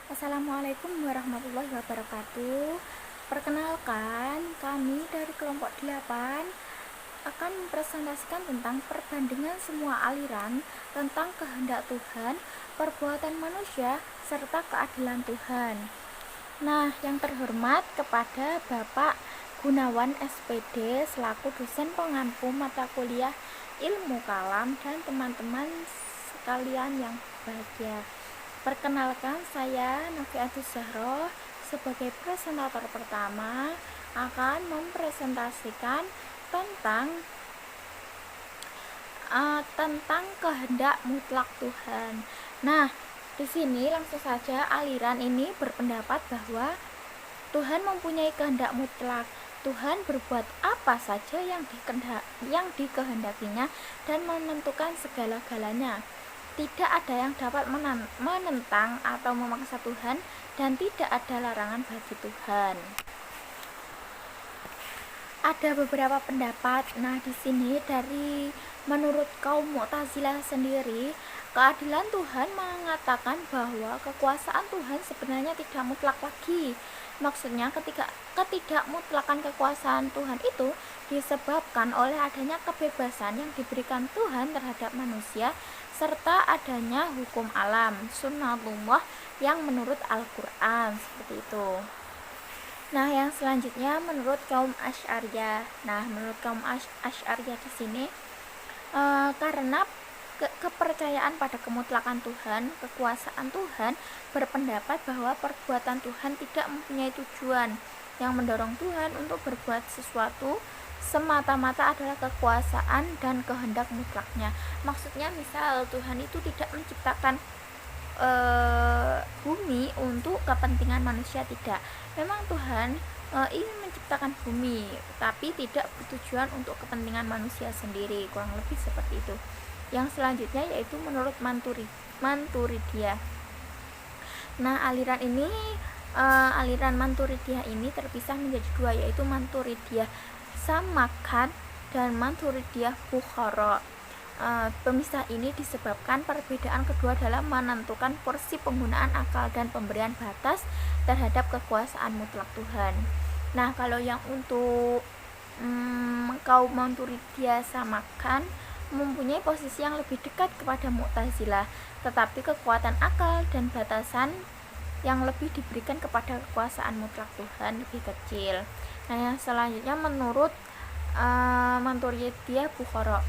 Assalamualaikum warahmatullahi wabarakatuh. Perkenalkan, kami dari kelompok 8 akan mempresentasikan tentang perbandingan semua aliran tentang kehendak Tuhan, perbuatan manusia, serta keadilan Tuhan. Nah, yang terhormat kepada Bapak Gunawan SPD selaku dosen pengampu mata kuliah Ilmu Kalam dan teman-teman sekalian yang bahagia. Perkenalkan, saya Nafiatus Zahro sebagai presentator pertama akan mempresentasikan tentang kehendak mutlak Tuhan. Nah, di sini langsung saja aliran ini berpendapat bahwa Tuhan mempunyai kehendak mutlak. Tuhan berbuat apa saja yang dikehendakinya dan menentukan segala-galanya. Tidak ada yang dapat menentang atau memaksa Tuhan, dan tidak ada larangan bagi Tuhan. Ada beberapa pendapat. Nah, di sini menurut kaum Mu'tazilah sendiri, keadilan Tuhan mengatakan bahwa kekuasaan Tuhan sebenarnya tidak mutlak lagi. Maksudnya ketidakmutlakan kekuasaan Tuhan itu disebabkan oleh adanya kebebasan yang diberikan Tuhan terhadap manusia serta adanya hukum alam, sunnatullah yang menurut Al-Quran, seperti itu. Nah, yang selanjutnya menurut kaum Asy'ariyah. Nah, menurut kaum Asy'ariyah di sini karena kepercayaan pada kemutlakan Tuhan, kekuasaan Tuhan, berpendapat bahwa perbuatan Tuhan tidak mempunyai tujuan. Yang mendorong Tuhan untuk berbuat sesuatu semata-mata adalah kekuasaan dan kehendak mutlaknya. Maksudnya misal Tuhan itu tidak menciptakan bumi untuk kepentingan manusia, tidak. Memang Tuhan ingin menciptakan bumi, tapi tidak bertujuan untuk kepentingan manusia sendiri, kurang lebih seperti itu. Yang selanjutnya yaitu menurut Maturidiyah. Nah, aliran Maturidiyah ini terpisah menjadi dua, yaitu Maturidiyah Samarkand dan Maturidiyah Bukhara. Pemisah ini disebabkan perbedaan kedua dalam menentukan porsi penggunaan akal dan pemberian batas terhadap kekuasaan mutlak Tuhan. Nah, kalau yang untuk kaum Maturidiyah Samarkand mempunyai posisi yang lebih dekat kepada Mu'tazilah, tetapi kekuatan akal dan batasan yang lebih diberikan kepada kekuasaan mutlak Tuhan lebih kecil. Nah, yang selanjutnya menurut Maturidiyah Bukhara,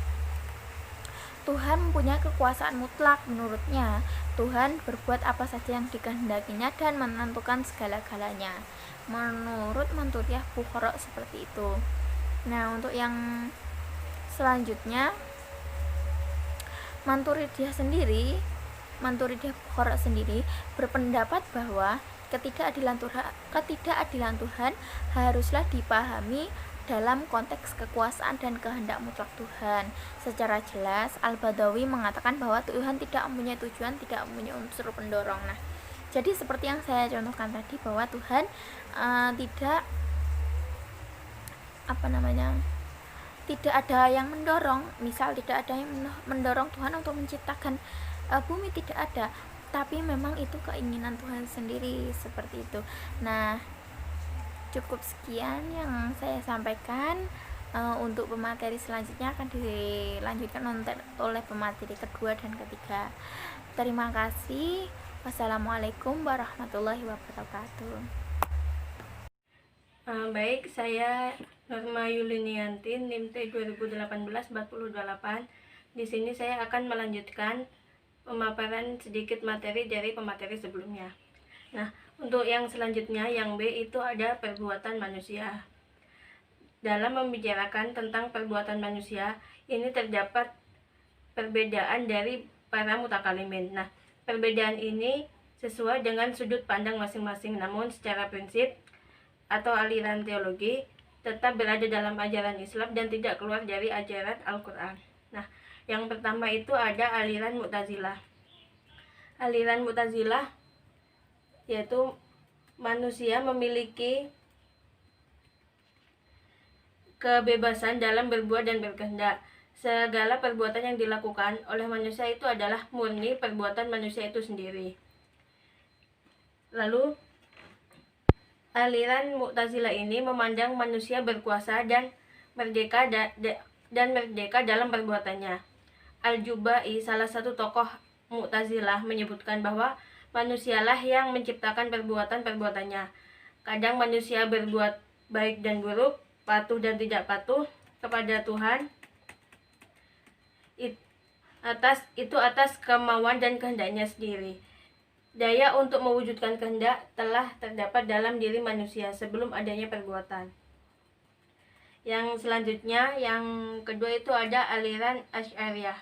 Tuhan mempunyai kekuasaan mutlak. Menurutnya, Tuhan berbuat apa saja yang dikehendakinya dan menentukan segala-galanya. Menurut Maturidiyah Bukhara seperti itu. Nah, untuk yang selanjutnya Maturidiyah Bukhara sendiri berpendapat bahwa ketidakadilan Tuhan haruslah dipahami dalam konteks kekuasaan dan kehendak mutlak Tuhan. Secara jelas, Al-Badawi mengatakan bahwa Tuhan tidak mempunyai tujuan, tidak mempunyai unsur pendorong. Nah, jadi seperti yang saya contohkan tadi, bahwa Tuhan tidak ada yang mendorong. Misal tidak ada yang mendorong Tuhan untuk menciptakan bumi, tidak ada. Tapi memang itu keinginan Tuhan sendiri, seperti itu. Nah, cukup sekian yang saya sampaikan. Untuk pemateri selanjutnya akan dilanjutkan oleh pemateri kedua dan ketiga. Terima kasih. Wassalamualaikum warahmatullahi wabarakatuh. Baik, saya Norma Yulinianti, NIM T 2018-48. Di sini saya akan melanjutkan pemaparan sedikit materi dari pemateri sebelumnya. Nah, untuk yang selanjutnya, yang B itu ada perbuatan manusia. Dalam membicarakan tentang perbuatan manusia, ini terdapat perbedaan dari para mutakalimin. Nah, perbedaan ini sesuai dengan sudut pandang masing-masing, namun secara prinsip atau aliran teologi tetap berada dalam ajaran Islam dan tidak keluar dari ajaran Al-Quran. Nah, yang pertama itu ada aliran Mu'tazilah. Aliran Mu'tazilah yaitu manusia memiliki kebebasan dalam berbuat dan berkehendak. Segala perbuatan yang dilakukan oleh manusia itu adalah murni perbuatan manusia itu sendiri. Lalu aliran Mu'tazilah ini memandang manusia berkuasa dan merdeka dalam perbuatannya. Al-Jubai, salah satu tokoh Mu'tazilah, menyebutkan bahwa manusialah yang menciptakan perbuatan-perbuatannya. Kadang manusia berbuat baik dan buruk, patuh dan tidak patuh kepada Tuhan, atas kemauan dan kehendaknya sendiri. Daya untuk mewujudkan kehendak telah terdapat dalam diri manusia sebelum adanya perbuatan. Yang selanjutnya, yang kedua itu ada aliran Asy'ariyah.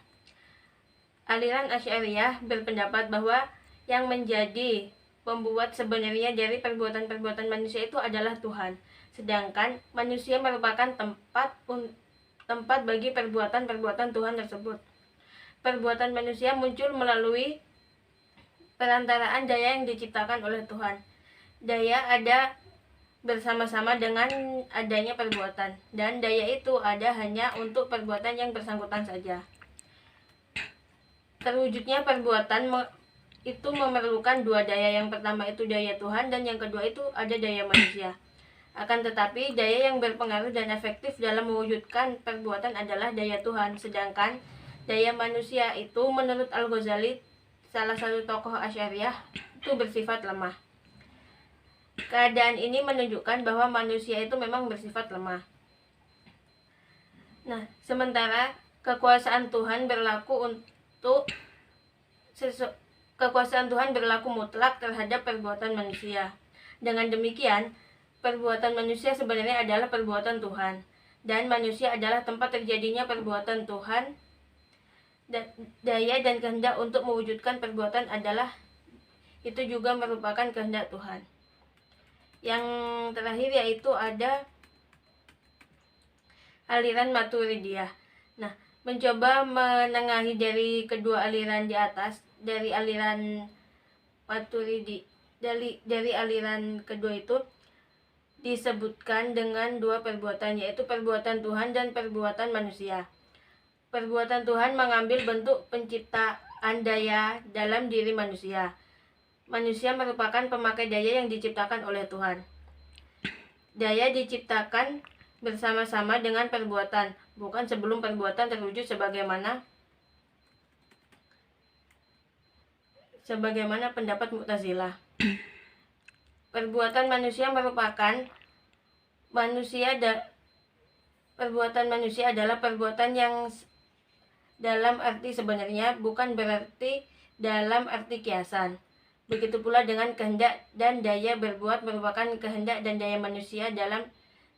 Aliran Asy'ariyah berpendapat bahwa yang menjadi pembuat sebenarnya dari perbuatan-perbuatan manusia itu adalah Tuhan, sedangkan manusia merupakan tempat bagi perbuatan-perbuatan Tuhan tersebut. Perbuatan manusia muncul melalui perantaraan daya yang diciptakan oleh Tuhan. Daya ada bersama-sama dengan adanya perbuatan, dan daya itu ada hanya untuk perbuatan yang bersangkutan saja. Terwujudnya perbuatan itu memerlukan dua daya. Yang pertama itu daya Tuhan, dan yang kedua itu ada daya manusia. Akan tetapi daya yang berpengaruh dan efektif dalam mewujudkan perbuatan adalah daya Tuhan, sedangkan daya manusia itu menurut Al-Ghazali, salah satu tokoh Asy'ariyah, itu bersifat lemah. Keadaan ini menunjukkan bahwa manusia itu memang bersifat lemah. Nah, sementara kekuasaan Tuhan berlaku mutlak terhadap perbuatan manusia. Dengan demikian, perbuatan manusia sebenarnya adalah perbuatan Tuhan, dan manusia adalah tempat terjadinya perbuatan Tuhan. Daya dan kehendak untuk mewujudkan perbuatan adalah itu juga merupakan kehendak Tuhan. Yang terakhir yaitu ada aliran Maturidiyah. Nah, mencoba menengahi dari kedua aliran di atas, dari aliran Maturidi, dari aliran kedua itu disebutkan dengan dua perbuatan, yaitu perbuatan Tuhan dan perbuatan manusia. Perbuatan Tuhan mengambil bentuk penciptaan daya dalam diri manusia. Manusia merupakan pemakai daya yang diciptakan oleh Tuhan. Daya diciptakan bersama-sama dengan perbuatan, bukan sebelum perbuatan terwujud sebagaimana pendapat Mu'tazilah. Perbuatan manusia adalah perbuatan yang dalam arti sebenarnya, bukan berarti dalam arti kiasan. Begitu pula dengan kehendak dan daya berbuat merupakan kehendak dan daya manusia dalam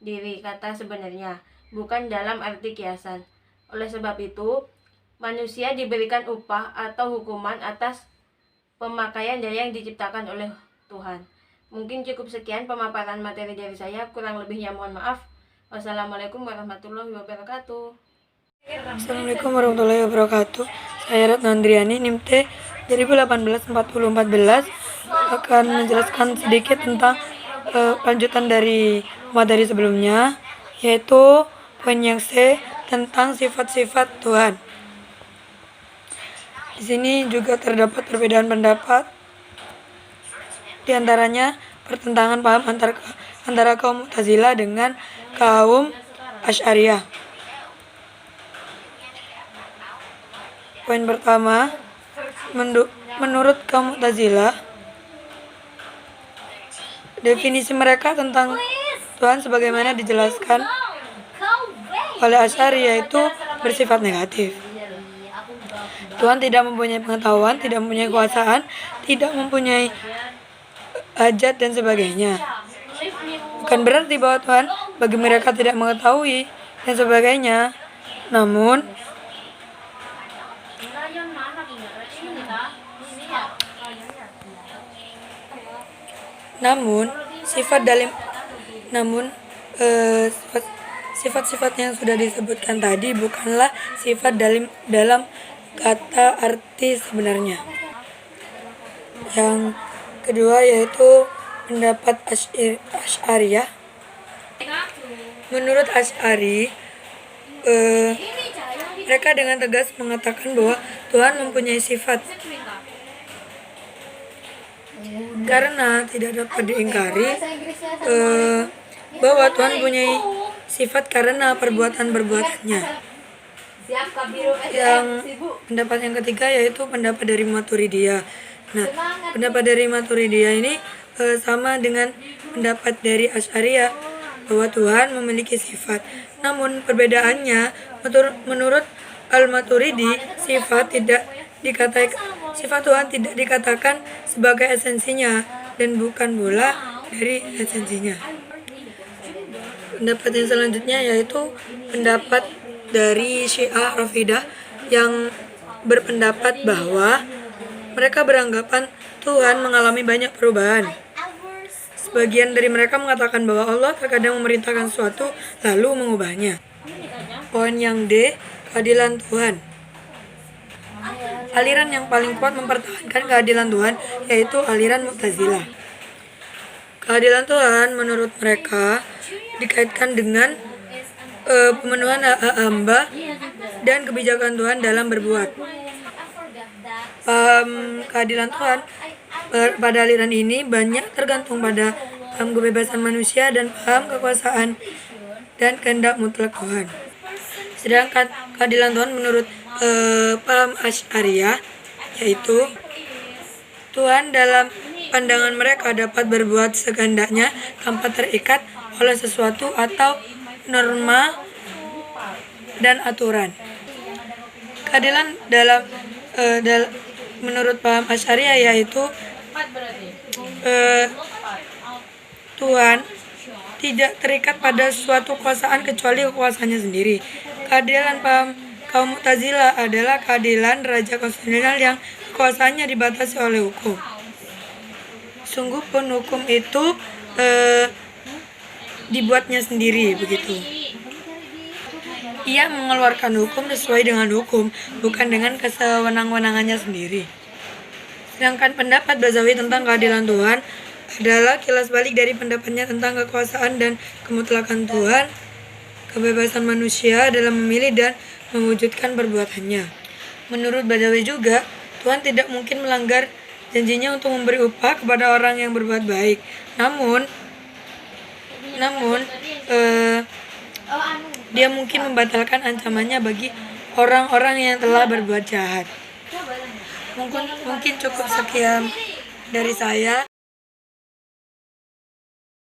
diri kata sebenarnya, bukan dalam arti kiasan. Oleh sebab itu, manusia diberikan upah atau hukuman atas pemakaian daya yang diciptakan oleh Tuhan. Mungkin cukup sekian pemaparan materi dari saya, kurang lebihnya mohon maaf. Wassalamualaikum warahmatullahi wabarakatuh. Assalamualaikum warahmatullahi wabarakatuh. Saya Ratna Andriani, NIM T 2018-4014, akan menjelaskan sedikit tentang lanjutan dari materi sebelumnya, yaitu poin yang C tentang sifat-sifat Tuhan. Di sini juga terdapat perbedaan pendapat, di antaranya pertentangan paham antara kaum Mu'tazilah dengan kaum Asy'ariyah. Poin pertama, menurut kaum Mu'tazilah, definisi mereka tentang Tuhan sebagaimana dijelaskan oleh Asy'ari, yaitu bersifat negatif. Tuhan tidak mempunyai pengetahuan, tidak mempunyai kekuasaan, tidak mempunyai hajat dan sebagainya. Bukan berarti bahwa Tuhan bagi mereka tidak mengetahui dan sebagainya. Namun sifat-sifat yang sudah disebutkan tadi bukanlah sifat dalam kata arti sebenarnya. Yang kedua yaitu pendapat Asy'ariyah. Menurut Asy'ari, mereka dengan tegas mengatakan bahwa Tuhan mempunyai sifat. Karena tidak dapat diingkari bahwa Tuhan mempunyai sifat karena perbuatan-perbuatannya. Yang pendapat yang ketiga yaitu pendapat dari Maturidiyah. Nah, pendapat dari Maturidiyah ini sama dengan pendapat dari Asy'ariyah bahwa Tuhan memiliki sifat. Namun perbedaannya, menurut Al-Maturidi, sifat Tuhan tidak dikatakan sebagai esensinya dan bukan pula dari esensinya. Pendapat yang selanjutnya yaitu pendapat dari Syiah Rafidah yang berpendapat bahwa mereka beranggapan Tuhan mengalami banyak perubahan. Sebagian dari mereka mengatakan bahwa Allah terkadang memerintahkan sesuatu lalu mengubahnya. Poin yang D, keadilan Tuhan. Aliran yang paling kuat mempertahankan keadilan Tuhan yaitu aliran Mu'tazilah. Keadilan Tuhan menurut mereka dikaitkan dengan pemenuhan hak hamba dan kebijakan Tuhan dalam berbuat. Paham keadilan Tuhan pada aliran ini banyak tergantung pada paham kebebasan manusia dan paham kekuasaan dan kehendak mutlak Tuhan. Sedangkan keadilan Tuhan menurut paham Asy'ariyah yaitu Tuhan dalam pandangan mereka dapat berbuat sekehendaknya tanpa terikat oleh sesuatu atau norma dan aturan. Keadilan menurut paham Asy'ariyah yaitu Tuhan tidak terikat pada suatu kekuasaan kecuali kekuasaannya sendiri. Keadilan paham kaum Mu'tazilah adalah keadilan raja konstitusional yang kekuasaannya dibatasi oleh hukum. Sungguh pun hukum itu dibuatnya sendiri begitu. Ia mengeluarkan hukum sesuai dengan hukum, bukan dengan kesewenang-wenangannya sendiri. Sedangkan pendapat Bazawi tentang keadilan Tuhan adalah kilas balik dari pendapatnya tentang kekuasaan dan kemutlakan Tuhan, kebebasan manusia dalam memilih dan mewujudkan perbuatannya. Menurut Bazawi juga, Tuhan tidak mungkin melanggar janjinya untuk memberi upah kepada orang yang berbuat baik. Namun dia mungkin membatalkan ancamannya bagi orang-orang yang telah berbuat jahat. Mungkin cukup sekian dari saya.